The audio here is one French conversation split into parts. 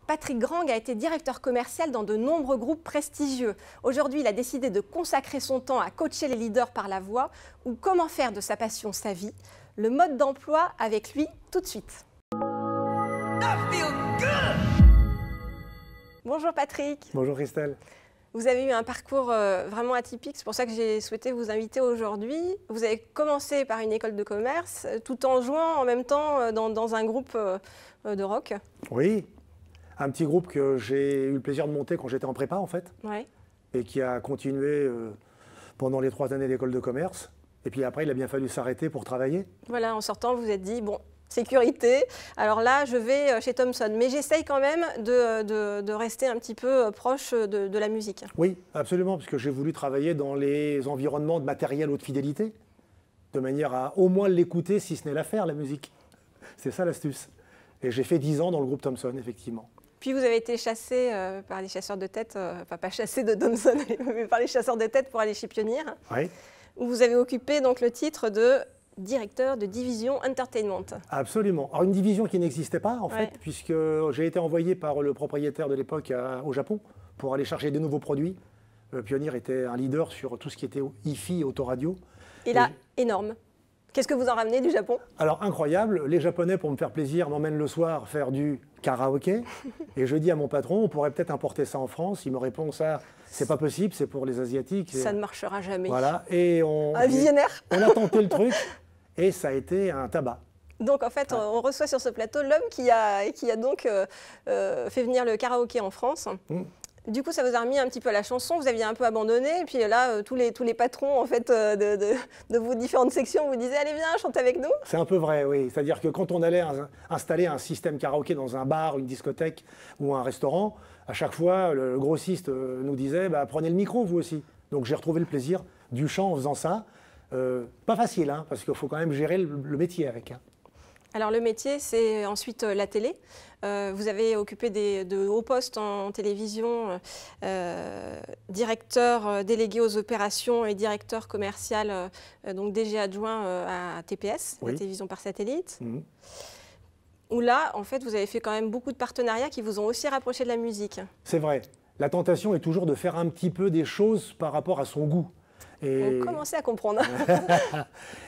Patrick Grang a été directeur commercial dans de nombreux groupes prestigieux. Aujourd'hui, il a décidé de consacrer son temps à coacher les leaders par la voix ou comment faire de sa passion sa vie. Le mode d'emploi avec lui tout de suite. Bonjour Patrick. Bonjour Christelle. Vous avez eu un parcours vraiment atypique, c'est pour ça que j'ai souhaité vous inviter aujourd'hui. Vous avez commencé par une école de commerce, tout en jouant en même temps dans un groupe de rock. Oui, un petit groupe que j'ai eu le plaisir de monter quand j'étais en prépa en fait, Ouais. et qui a continué pendant les 3 années d'école de commerce. Et puis après, il a bien fallu s'arrêter pour travailler. Voilà, en sortant, vous vous êtes dit, bon, sécurité, alors là, je vais chez Thomson. Mais j'essaye quand même de rester un petit peu proche de la musique. Oui, absolument, parce que j'ai voulu travailler dans les environnements de matériel haute fidélité, de manière à au moins l'écouter, si ce n'est la faire, la musique. C'est ça l'astuce. Et j'ai fait 10 ans dans le groupe Thomson, effectivement. Puis vous avez été chassé par les chasseurs de tête, enfin pas chassé de Thomson, mais par les chasseurs de tête pour aller chez Pioneer, Oui. où vous avez occupé donc le titre de directeur de division Entertainment. Absolument. Alors une division qui n'existait pas en fait, Ouais. puisque j'ai été envoyé par le propriétaire de l'époque au Japon pour aller chercher des nouveaux produits. Pioneer était un leader sur tout ce qui était hi-fi et autoradio. Et là, énorme. Qu'est-ce que vous en ramenez du Japon? Alors incroyable, les Japonais pour me faire plaisir m'emmènent le soir faire du karaoké et je dis à mon patron on pourrait peut-être importer ça en France. Il me répond ça c'est pas possible, c'est pour les Asiatiques. Ça ne marchera jamais. Voilà, et Un visionnaire. on a tenté le truc et ça a été un tabac. Donc en fait, on reçoit sur ce plateau l'homme qui a donc fait venir le karaoké en France. Mm. Du coup, ça vous a remis un petit peu à la chanson, vous aviez un peu abandonné, et puis là, tous les patrons en fait, de vos différentes sections vous disaient « Allez, viens, chante avec nous ». C'est un peu vrai, oui. C'est-à-dire que quand on allait installer un système karaoké dans un bar, une discothèque ou un restaurant, à chaque fois, le grossiste nous disait bah, « Prenez le micro, vous aussi ». Donc j'ai retrouvé le plaisir du chant en faisant ça. Pas facile, hein, parce qu'il faut quand même gérer le métier avec. Hein. Alors le métier, c'est ensuite la télé. Vous avez occupé de hauts postes en télévision, directeur délégué aux opérations et directeur commercial, donc DG adjoint à TPS, Oui. la télévision par satellite. Mhm. Où là, en fait, vous avez fait quand même beaucoup de partenariats qui vous ont aussi rapproché de la musique. C'est vrai. La tentation est toujours de faire un petit peu des choses par rapport à son goût. Et... On commençait à comprendre.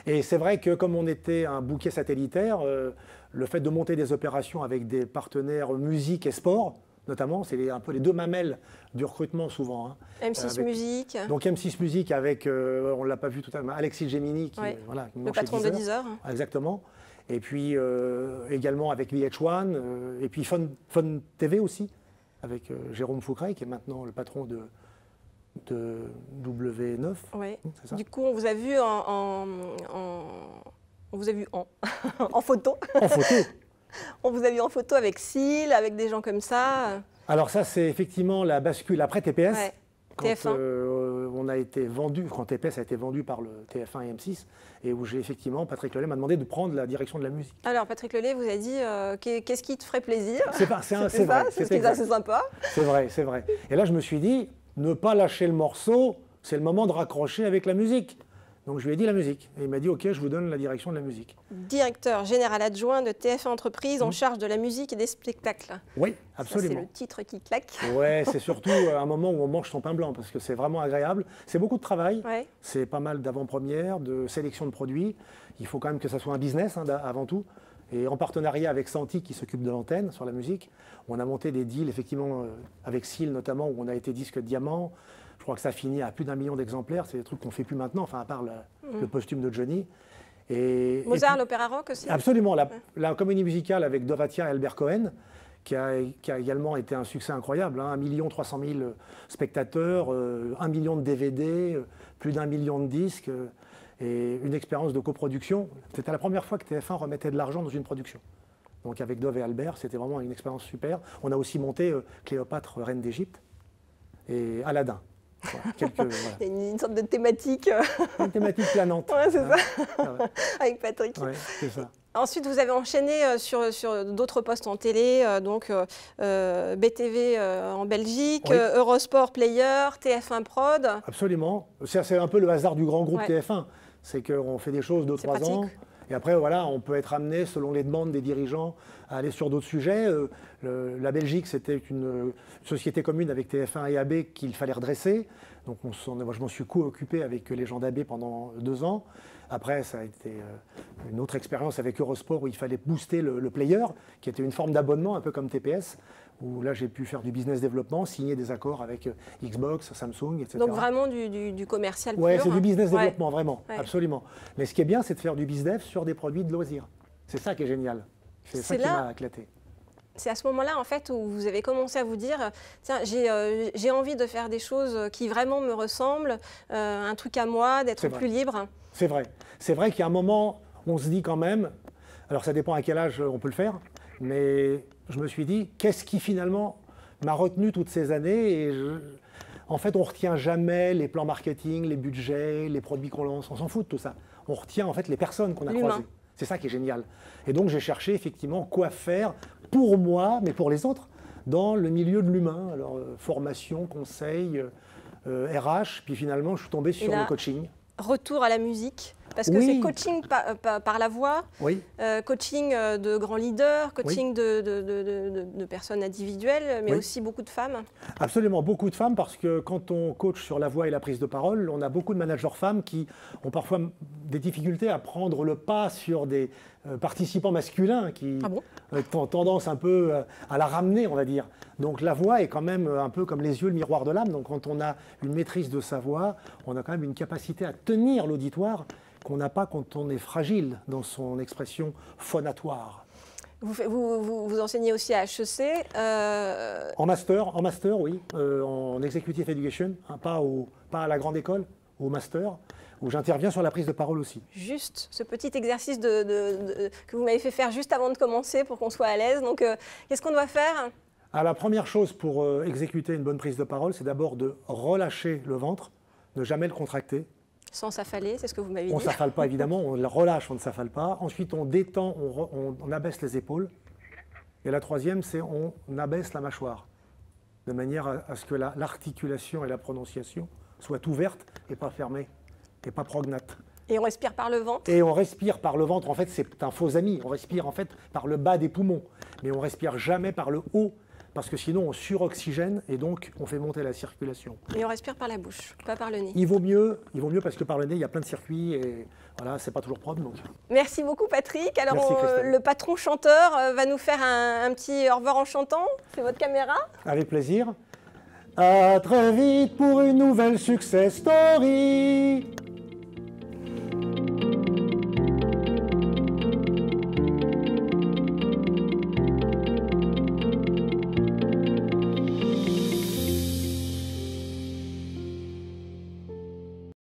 Et c'est vrai que comme on était un bouquet satellitaire, le fait de monter des opérations avec des partenaires musique et sport, notamment, c'est un peu les deux mamelles du recrutement souvent. Hein. M6 Musique, Donc M6 Musique avec, on ne l'a pas vu tout à l'heure, Alexis Gemini, qui, ouais. voilà, qui Le mange chez patron de Deezer. Exactement. Et puis également avec VH1, et puis Fun TV aussi, avec Jérôme Foucret, qui est maintenant le patron de W9. Ouais. C'est ça ? Du coup, on vous a vu on vous a vu en photo. En photo. On vous a vu en photo avec Seal, avec des gens comme ça. Alors ça, c'est effectivement la bascule après TPS. Ouais. Quand TF1. On a été vendu, quand TPS a été vendu par le TF1 et M6, et où j'ai effectivement, Patrick Lelay m'a demandé de prendre la direction de la musique. Alors, Patrick Lelay vous a dit qu'est-ce qui te ferait plaisir? C'est vrai, c'est assez sympa. C'est vrai, c'est vrai. Et là, je me suis dit, ne pas lâcher le morceau, c'est le moment de raccrocher avec la musique. Donc je lui ai dit la musique. Et il m'a dit, OK, je vous donne la direction de la musique. Directeur général adjoint de TF1 Entreprise en charge de la musique et des spectacles. Oui, absolument. C'est le titre qui claque. Ouais, c'est surtout un moment où on mange son pain blanc, parce que c'est vraiment agréable. C'est beaucoup de travail, Ouais. c'est pas mal d'avant-première, de sélection de produits. Il faut quand même que ça soit un business hein, avant tout. Et en partenariat avec Santi, qui s'occupe de l'antenne sur la musique, on a monté des deals, effectivement, avec Seal notamment, où on a été disque diamant. Je crois que ça finit à plus d'1 million d'exemplaires. C'est des trucs qu'on ne fait plus maintenant, enfin, à part le posthume de Johnny. Mozart, l'opéra rock aussi. Absolument. La comédie musicale avec Dovatia et Albert Cohen, qui a également été un succès incroyable. Hein, 1 300 000 spectateurs, 1 million de DVD, plus d'1 million de disques, et une expérience de coproduction. C'était la première fois que TF1 remettait de l'argent dans une production. Donc avec Dove et Albert, c'était vraiment une expérience super. On a aussi monté Cléopâtre, reine d'Égypte, et Aladdin. Voilà, voilà. Il y a une sorte de thématique. Une thématique planante. Ouais, c'est hein. ça. Avec Patrick. Ouais, c'est ça. Ensuite, vous avez enchaîné sur d'autres postes en télé, donc BTV en Belgique, Oui. Eurosport Player, TF1 Prod. Absolument. C'est un peu le hasard du grand groupe Ouais. TF1. C'est qu'on fait des choses 2-3 ans. pratique. Et après, voilà, on peut être amené, selon les demandes des dirigeants, à aller sur d'autres sujets. La Belgique, c'était une société commune avec TF1 et AB qu'il fallait redresser. Donc moi, je m'en suis occupé avec les gens d'AB pendant 2 ans. Après, ça a été une autre expérience avec Eurosport où il fallait booster le player, qui était une forme d'abonnement, un peu comme TPS, où là j'ai pu faire du business développement, signer des accords avec Xbox, Samsung, etc. Donc vraiment du commercial pur. Oui, c'est du business développement, vraiment, Ouais. absolument. Mais ce qui est bien, c'est de faire du business sur des produits de loisirs. C'est ça qui est génial. C'est ça qui m'a éclaté. C'est à ce moment-là, en fait, où vous avez commencé à vous dire, tiens, j'ai envie de faire des choses qui vraiment me ressemblent, un truc à moi, d'être plus libre. C'est vrai. C'est vrai qu'il y a un moment, on se dit quand même, alors ça dépend à quel âge on peut le faire, mais je me suis dit, qu'est-ce qui finalement m'a retenu toutes ces années en fait, on ne retient jamais les plans marketing, les budgets, les produits qu'on lance, on s'en fout de tout ça. On retient en fait les personnes qu'on a croisées. C'est ça qui est génial. Et donc j'ai cherché effectivement quoi faire pour moi, mais pour les autres, dans le milieu de l'humain. Alors formation, conseil, RH, puis finalement je suis tombé sur le coaching. Retour à la musique, parce que c'est coaching par la voix, coaching de grands leaders, coaching de personnes individuelles, mais aussi beaucoup de femmes. Absolument, beaucoup de femmes, parce que quand on coach sur la voix et la prise de parole, on a beaucoup de managers femmes qui ont parfois des difficultés à prendre le pas sur des participants masculins qui ont tendance un peu à la ramener, on va dire. Donc la voix est quand même un peu comme les yeux, le miroir de l'âme. Donc quand on a une maîtrise de sa voix, on a quand même une capacité à tenir l'auditoire qu'on n'a pas quand on est fragile dans son expression phonatoire. Vous enseignez aussi à HEC En master, oui, en Executive Education, hein, pas à la grande école, au master, où j'interviens sur la prise de parole aussi. Juste ce petit exercice que vous m'avez fait faire juste avant de commencer pour qu'on soit à l'aise. Donc, qu'est-ce qu'on doit faire ? La première chose pour exécuter une bonne prise de parole, c'est d'abord de relâcher le ventre, ne jamais le contracter. Sans s'affaler, c'est ce que vous m'avez dit. On ne s'affale pas évidemment, on le relâche, on ne s'affale pas. Ensuite, on détend, on abaisse les épaules. Et la troisième, c'est on abaisse la mâchoire, de manière à ce que l'articulation et la prononciation soient ouvertes et pas fermées, et pas prognates. Et on respire par le ventre. Et on respire par le ventre, en fait, c'est un faux ami. On respire en fait par le bas des poumons, mais on respire jamais par le haut, parce que sinon on suroxygène et donc on fait monter la circulation. Et on respire par la bouche, pas par le nez. Il vaut mieux parce que par le nez, il y a plein de circuits et voilà, c'est pas toujours propre. Donc. Merci beaucoup Patrick. Alors le patron chanteur va nous faire un petit au revoir en chantant. C'est votre caméra. Avec plaisir. À très vite pour une nouvelle success story.